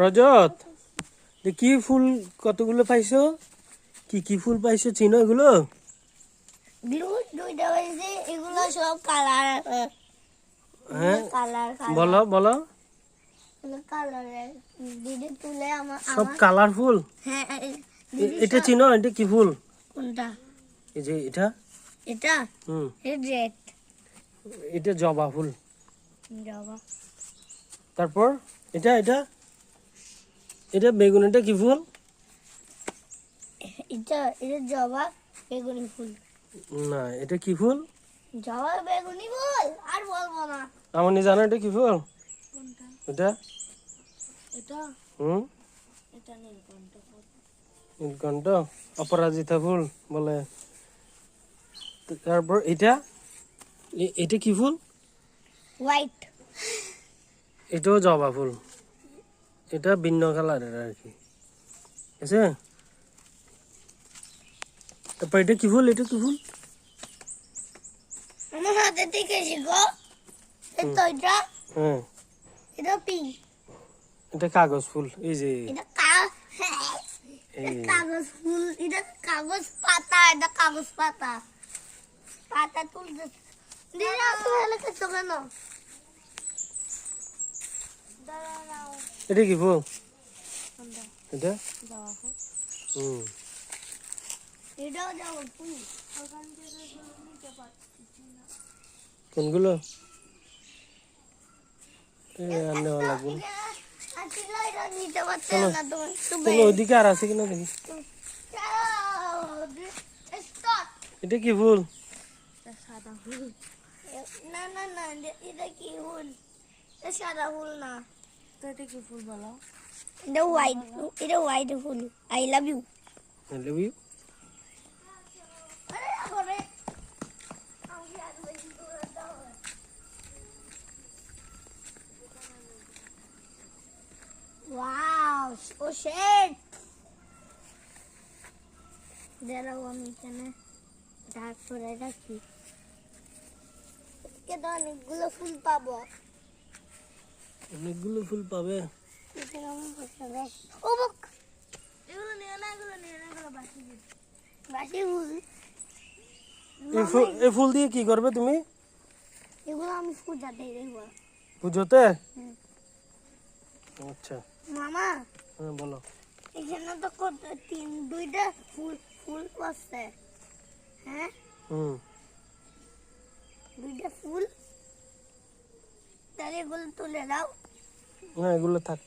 রজত, কি ফুল কতগুলো পাইছো? কি কি ফুল পাইছো চিনো এগুলো? ব্লু দুইটা পাইছি, এগুলো সব কালার। হ্যাঁ, কালার বলো বলো। কালারের দিদি তুলে সব কালারফুল। হ্যাঁ এটা চিনো? এটা কি ফুল? কোনটা? এই যে এটা। এটা হুম, রেড এটা জবা ফুল। জবা। তারপর এটা এটা এটা বেগুন। এটা কি ফুল? এটা জবা বেগুনি ফুল। না, এটা কি ফুল? জবা বেগুনি ফুল। আর বলবো না। আমি জানো এটা কি ফুল? কোনটা? এটা এটা হুম, এটা নীলকণ্ঠ ফুল। নীলকণ্ঠ, অপরাজিতা ফুল বলে। তারপর এটা এটা কি ফুল? হোয়াইট। এটাও জবা ফুল। এটা ভিন্ন কালারের আর কি, আছে। তারপর এটা কি ফুল? এটা কি ফুল? আমার হাতে থেকে শিখো। এটা হ্যাঁ, এটা পিঙ্ক। এটা কাগজ ফুল। এই যে এটা এই কাগজ ফুল। এটা কাগজ পাতা। এটা কাগজ পাতা। পাতা তুলতে দিদি তুলে খেছো কেন? দাঁড়াও। এটা কি ফুল? কোনটা? এটা জবা ফুল। হুম, এটাও জবা ফুল। ওখান থেকে নিতে পারছি না। কোনগুলো? নেওয়া লাগবে না। নিতে পারছি চলো না তুমি। চলো, ওইদিকে আর আছে কিনা দেখি। এটা কি ফুল? সাদা ফুল। না না না, এটা কি ফুল? এটা সাদা ফুল না। তো এটা কি ফুল বলো? এটা হোয়াইট। এটা হোয়াইট ফুল। I love you. I love you. Wow, so shit. দাঁড়াও আমি এখানে ডাক করে রাখি। তো অনেকগুলো ফুল পাবো। অনেকগুলো ফুল পাবে। ও বক, এগুলো নিয়ে না, এগুলো নিয়ে না, এগুলো বাসি ফুল। বাসি ফুল। এই ফুল দিয়ে কি করবে তুমি? এগুলো আমি পূজাতে দেবো। পুজোতে? হুম। আচ্ছা, মামা, হ্যাঁ বলো। এখানে তো দুইটা ফুল ফুল আছে। হ্যাঁ, হুম, দুইটা ফুল। তাহলে এগুলো তুলে দাও। না এগুলো থাক।